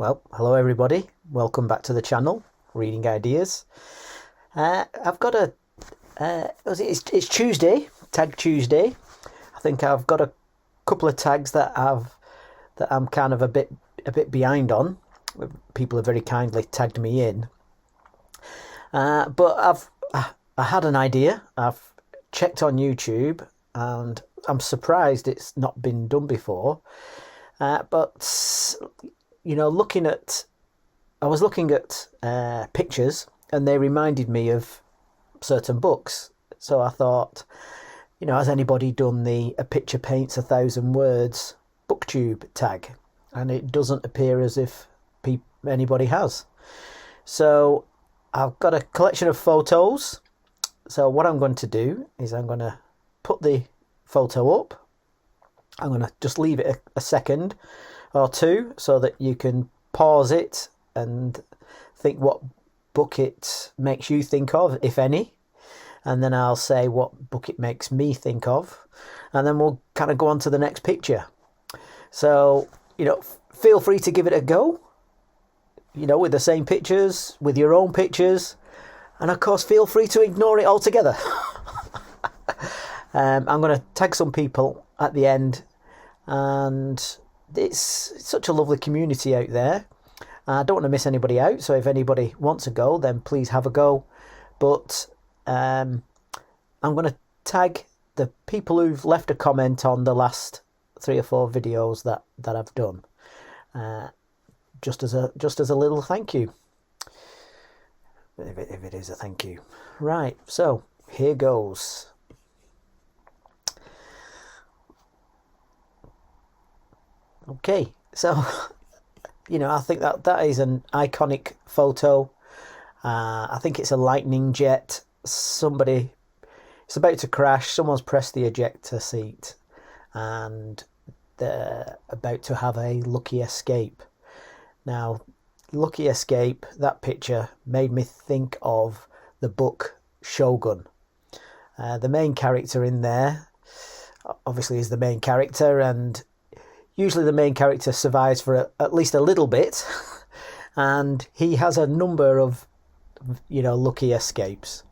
Well, hello everybody. Welcome back to the channel, Reading Ideas. I've got it's Tuesday, Tag Tuesday. I think I've got a couple of tags that I'm kind of a bit behind on. People have very kindly tagged me in. But I had an idea. I've checked on YouTube and I'm surprised it's not been done before. But you know, I was looking at pictures and they reminded me of certain books. So I thought, you know, has anybody done the "a picture paints 1,000 words" booktube tag? And it doesn't appear as if anybody has. So I've got a collection of photos. So what I'm going to do is I'm going to put the photo up. I'm going to just leave it a second or two so that you can pause it and think what book it makes you think of, if any. And then I'll say what book it makes me think of. And then we'll kind of go on to the next picture. So, you know, feel free to give it a go. You know, with the same pictures, with your own pictures. And of course, feel free to ignore it altogether. I'm going to tag some people at the end. And it's such a lovely community out there. I don't want to miss anybody out. So if anybody wants to go, then please have a go. But I'm going to tag the people who've left a comment on the last 3 or 4 videos that I've done. Just as a little thank you. If it is a thank you. Right, so here goes. Okay, so, you know, I think that is an iconic photo. I think it's a lightning jet. It's about to crash. Someone's pressed the ejector seat and they're about to have a lucky escape. Now, lucky escape, that picture made me think of the book Shogun. The main character in there, obviously, is the main character, and usually the main character survives for at least a little bit, and he has a number of, you know, lucky escapes.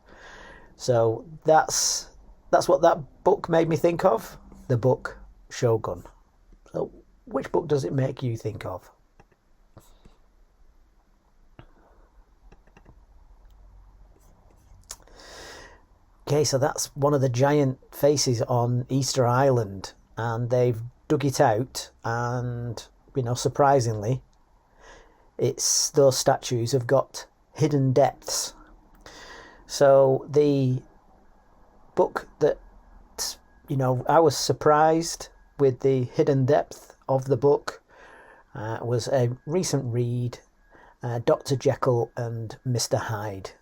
So that's what that book made me think of, the book Shogun. So which book does it make you think of? Okay, so that's one of the giant faces on Easter Island, and they've dug it out, and, you know, surprisingly, those statues have got hidden depths. So the book that, you know, I was surprised with the hidden depth of the book was a recent read, Dr. Jekyll and Mr. Hyde.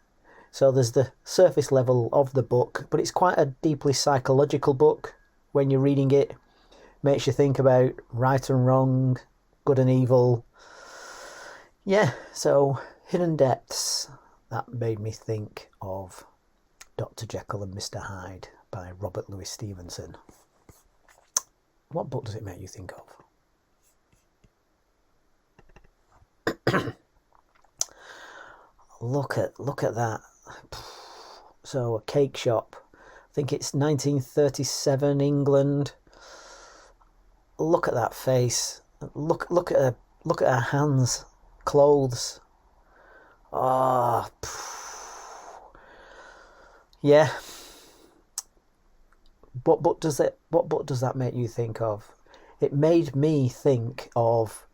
So there's the surface level of the book, but it's quite a deeply psychological book. When you're reading it, makes you think about right and wrong, good and evil. Yeah, so hidden depths. That made me think of Dr. Jekyll and Mr. Hyde by Robert Louis Stevenson. What book does it make you think of? Look at that. So a cake shop. I think it's 1937 England. Look at that face. Look at her hands, clothes. Ah, yeah. What book does that make you think of? It made me think of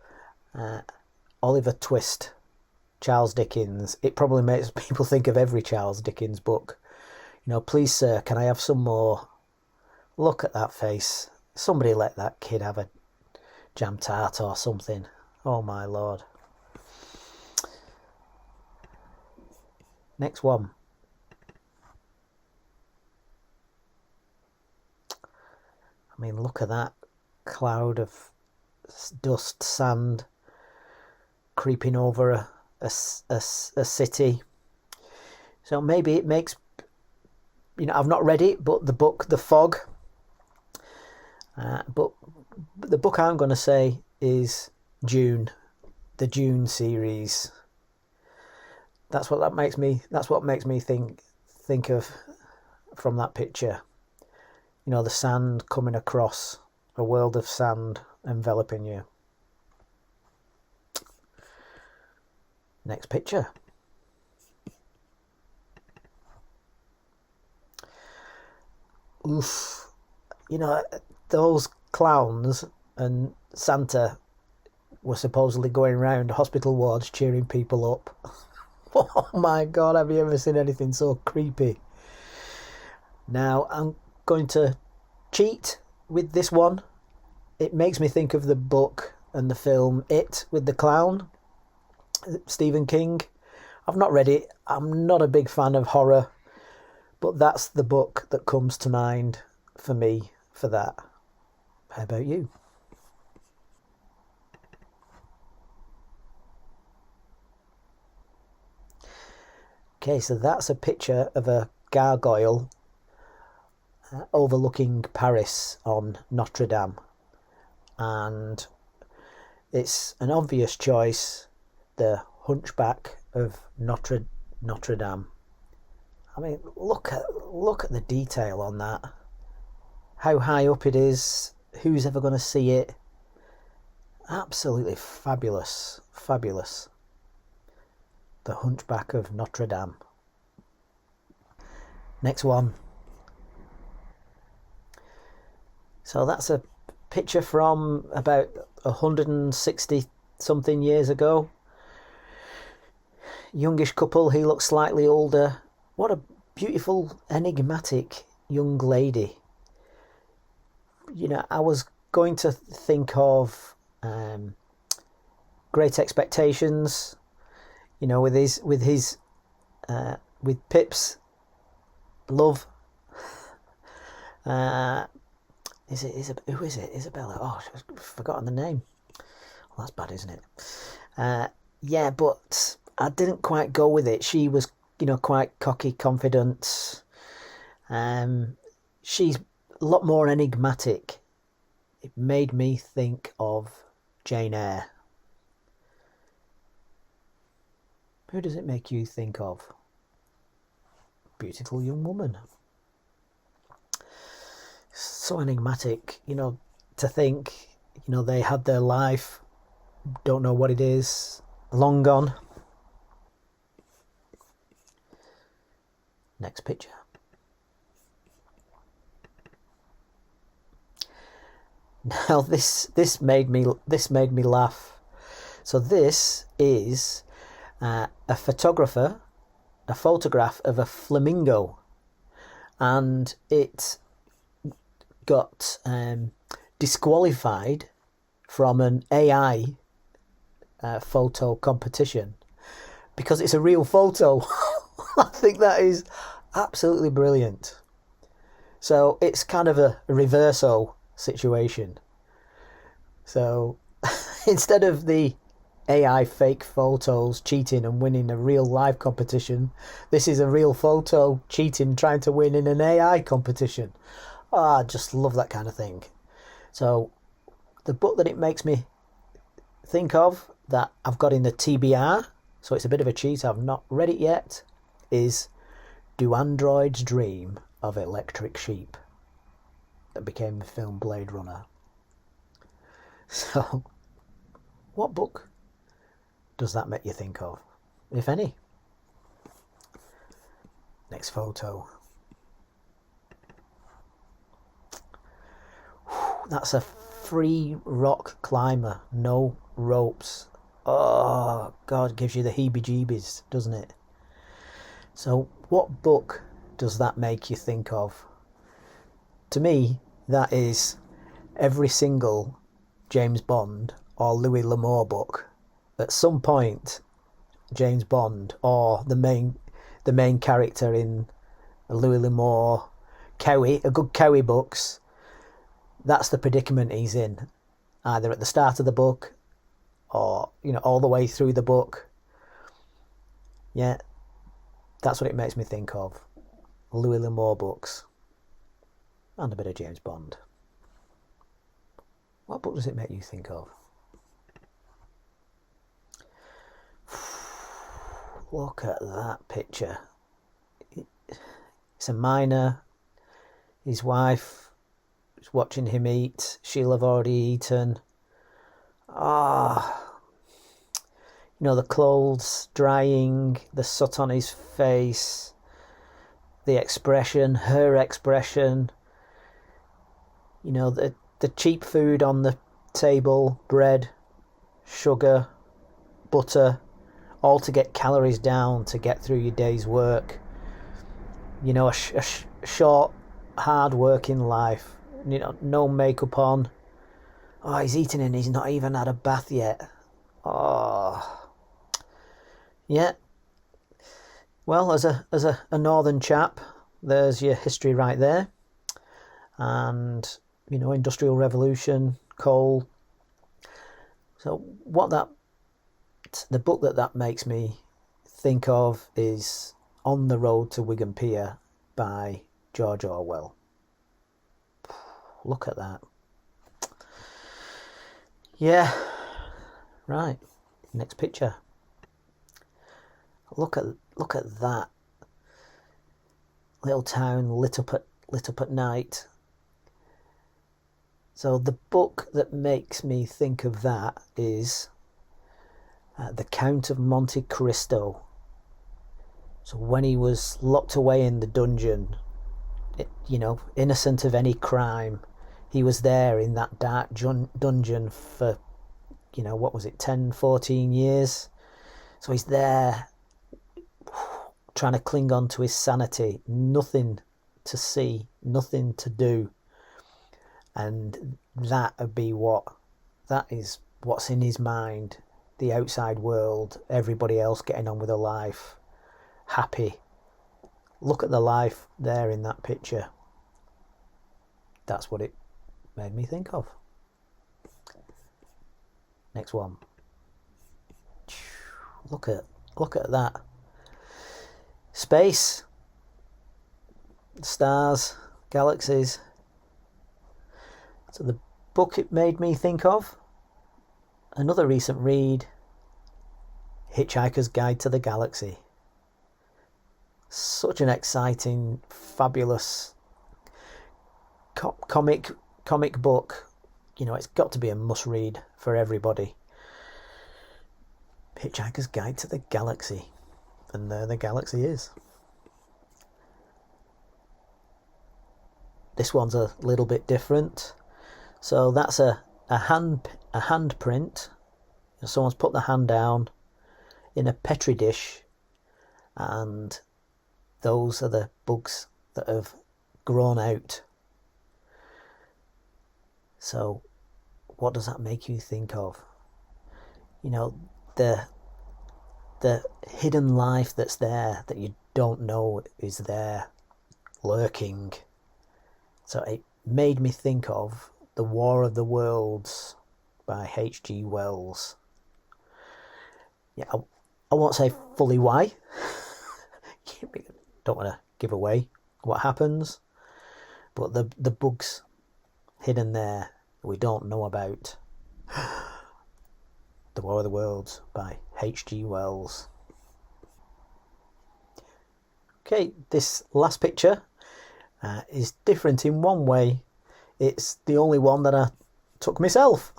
Oliver Twist, Charles Dickens. It probably makes people think of every Charles Dickens book. You know, please sir, can I have some more? Look at that face. Somebody let that kid have a jam tart or something. Oh my lord. Next one. I mean, look at that cloud of dust, sand creeping over a city. So maybe it makes, you know, I've not read it, but the book The Fog, but the book I'm going to say is Dune. the Dune series. That's what makes me think of from that picture. You know, the sand coming across, a world of sand enveloping you. Next picture. Oof. You know, those clowns and Santa were supposedly going around hospital wards cheering people up. Oh my God, have you ever seen anything so creepy? Now, I'm going to cheat with this one. It makes me think of the book and the film It with the clown, Stephen King. I've not read it. I'm not a big fan of horror, but that's the book that comes to mind for me for that. How about you? Okay, so that's a picture of a gargoyle overlooking Paris on Notre Dame. And it's an obvious choice, the Hunchback of Notre Dame. I mean, look at the detail on that. How high up it is, who's ever going to see it. Absolutely fabulous, fabulous. The Hunchback of Notre Dame. Next one. So that's a picture from about 160 something years ago. Youngish couple, he looks slightly older. What a beautiful, enigmatic young lady. You know, I was going to think of Great Expectations, you know, with Pip's love. Who is it? Isabella. Oh, I've forgotten the name. Well, that's bad, isn't it? Yeah, but I didn't quite go with it. She was, you know, quite cocky, confident. She's a lot more enigmatic. It made me think of Jane Eyre. Who does it make you think of? Beautiful young woman. So enigmatic, you know, to think, you know, they had their life, don't know what it is, long gone. Next picture. Now this made me laugh. So this is a photograph of a flamingo, and it got disqualified from an AI photo competition because it's a real photo. I think that is absolutely brilliant. So it's kind of a reverso situation. So instead of the AI fake photos cheating and winning a real live competition, this is a real photo cheating, trying to win in an AI competition. Oh, I just love that kind of thing. So the book that it makes me think of that I've got in the TBR, so it's a bit of a cheat, I've not read it yet, is Do Androids Dream of Electric Sheep? That became the film Blade Runner. So, what book does that make you think of, if any? Next photo. That's a free rock climber, no ropes. Oh, God, gives you the heebie-jeebies, doesn't it? So, what book does that make you think of? To me, that is every single James Bond or Louis L'Amour book. At some point, James Bond or the main character in Louis L'Amour, a good Cowie books, that's the predicament he's in, either at the start of the book or, you know, all the way through the book. Yeah, that's what it makes me think of. Louis L'Amour books. And a bit of James Bond. What book does it make you think of? Look at that picture. It's a miner. His wife is watching him eat. She'll have already eaten. The clothes drying, the soot on his face, the expression, her expression. The cheap food on the table, bread, sugar, butter, all to get calories down to get through your day's work. A short, hard working life. No makeup on. Oh, he's eating and he's not even had a bath yet. Oh, yeah. Well, as a northern chap, there's your history right there. And Industrial Revolution, coal. So the book that makes me think of is On the Road to Wigan Pier by George Orwell. Look at that. Yeah, right. Next picture. Look at that. Little town lit up at night. So the book that makes me think of that is The Count of Monte Cristo. So when he was locked away in the dungeon, innocent of any crime, he was there in that dark dungeon for, 10, 14 years. So he's there trying to cling on to his sanity, nothing to see, nothing to do. And that is what's in his mind, the outside world, everybody else getting on with their life, happy. Look at the life there in that picture. That's what it made me think of. Next one. Look at that. Space, stars, galaxies. So the book it made me think of, another recent read, Hitchhiker's Guide to the Galaxy. Such an exciting, fabulous comic book. It's got to be a must read for everybody. Hitchhiker's Guide to the Galaxy. And there the galaxy is. This one's a little bit different. So that's a hand print. Someone's put the hand down in a petri dish, and those are the bugs that have grown out. So what does that make you think of? The hidden life that's there that you don't know is there, lurking. So it made me think of The War of the Worlds by H.G. Wells. Yeah, I won't say fully why. Don't want to give away what happens. But the bugs hidden there that we don't know about. The War of the Worlds by H.G. Wells. Okay, this last picture is different in one way. It's the only one that I took myself.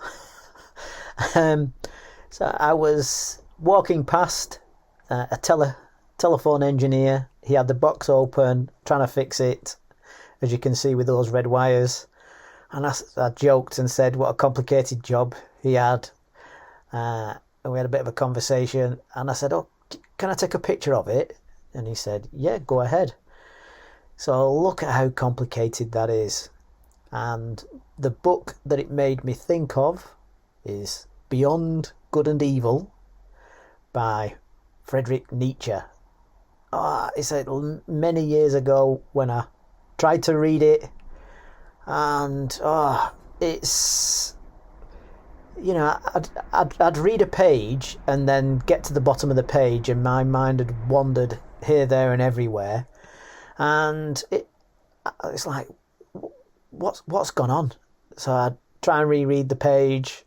So I was walking past a telephone engineer. He had the box open, trying to fix it, as you can see with those red wires. And I joked and said what a complicated job he had. And we had a bit of a conversation, and I said, "Oh, can I take a picture of it?" And he said, "Yeah, go ahead." So look at how complicated that is. And the book that it made me think of is Beyond Good and Evil by Friedrich Nietzsche. It's many years ago when I tried to read it, and it's... I'd read a page and then get to the bottom of the page and my mind had wandered here, there and everywhere. And it's like, what's gone on? So I'd try and reread the page.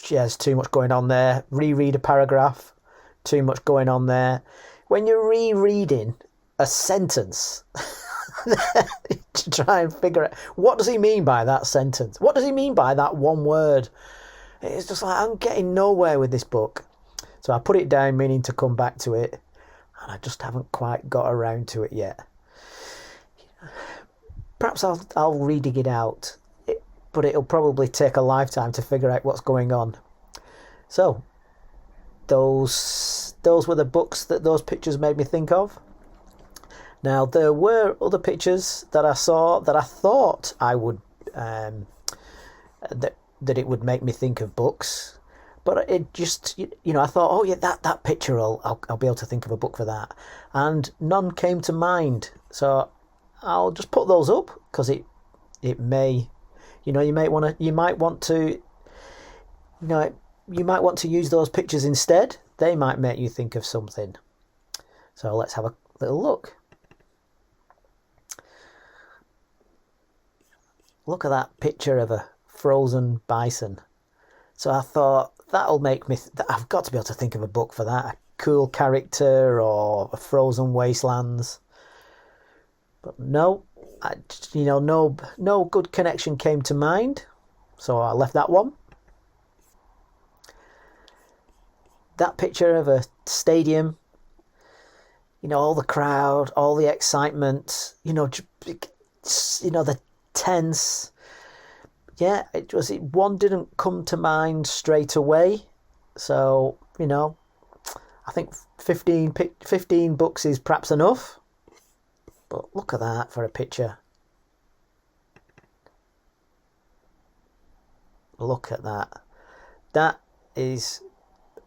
There's too much going on there. Reread a paragraph. too much going on there. When you're rereading a sentence to try and figure out what does he mean by that sentence? What does he mean by that one word? It's just like I'm getting nowhere with this book. So I put it down meaning to come back to it, and I just haven't quite got around to it yet. Perhaps I'll re-dig it out, but it'll probably take a lifetime to figure out what's going on. So those were the books that those pictures made me think of. Now there were other pictures that I saw that I thought I would that it would make me think of books, but it just, I thought, oh yeah, that picture, I'll be able to think of a book for that, and none came to mind. So I'll just put those up because it may, you might want to use those pictures instead. They might make you think of something. So let's have a little look. Look at that picture of a frozen bison. So I thought that'll make me. I've got to be able to think of a book for that. A cool character or a frozen wastelands. But no, no good connection came to mind. So I left that one. That picture of a stadium, all the crowd, all the excitement, the tense. Yeah, one didn't come to mind straight away. So, I think 15 books is perhaps enough. But look at that for a picture. Look at that. That is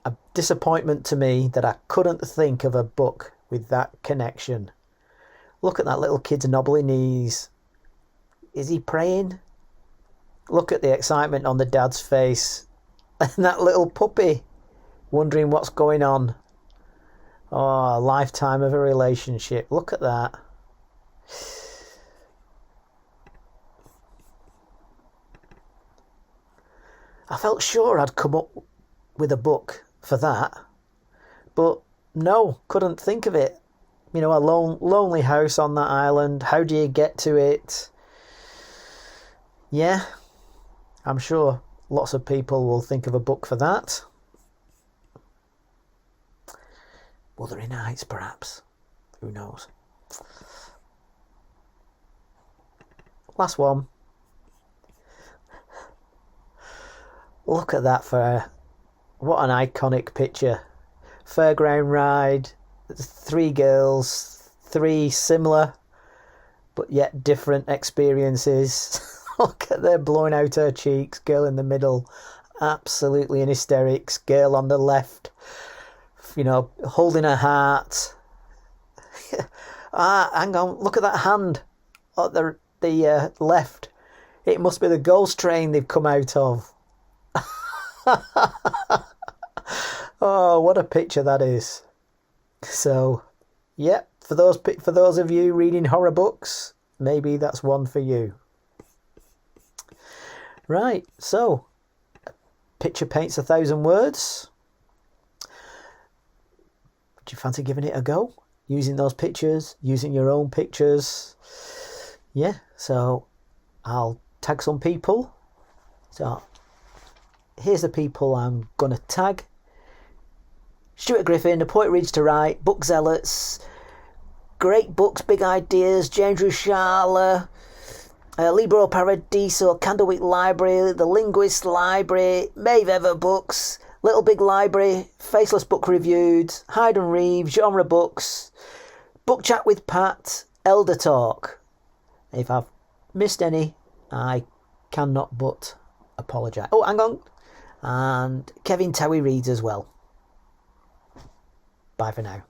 a disappointment to me that I couldn't think of a book with that connection. Look at that little kid's knobbly knees. Is he praying? Look at the excitement on the dad's face. And that little puppy wondering what's going on. Oh, a lifetime of a relationship. Look at that. I felt sure I'd come up with a book for that, but no, couldn't think of it. A lonely house on that island. How do you get to it? Yeah, I'm sure lots of people will think of a book for that. Wuthering Heights, perhaps. Who knows? Last one. Look at that what an iconic picture. Fairground ride, 3 girls, 3 similar but yet different experiences. Look at her blowing out her cheeks, girl in the middle, absolutely in hysterics, girl on the left, holding her heart. Hang on, look at that hand at the left. It must be the ghost train they've come out of. Oh, what a picture that is. So, yeah, for those of you reading horror books, maybe that's one for you. Right, so a picture paints 1,000 words. Do you fancy giving it a go? Using those pictures, using your own pictures. Yeah, so I'll tag some people. So here's the people I'm going to tag. Stuart Griffin, A Poet Reads to Write, Book Zealots, Great Books, Big Ideas, James Rushala, Libro Paradiso, Candlewick Library, The Linguist Library, Maeve Ever Books, Little Big Library, Faceless Book Reviewed, Hyde and Reeve, Genre Books, Book Chat with Pat, Elder Talk. If I've missed any, I cannot but apologise. Oh, hang on. And Kevin Towie Reads as well. Bye for now.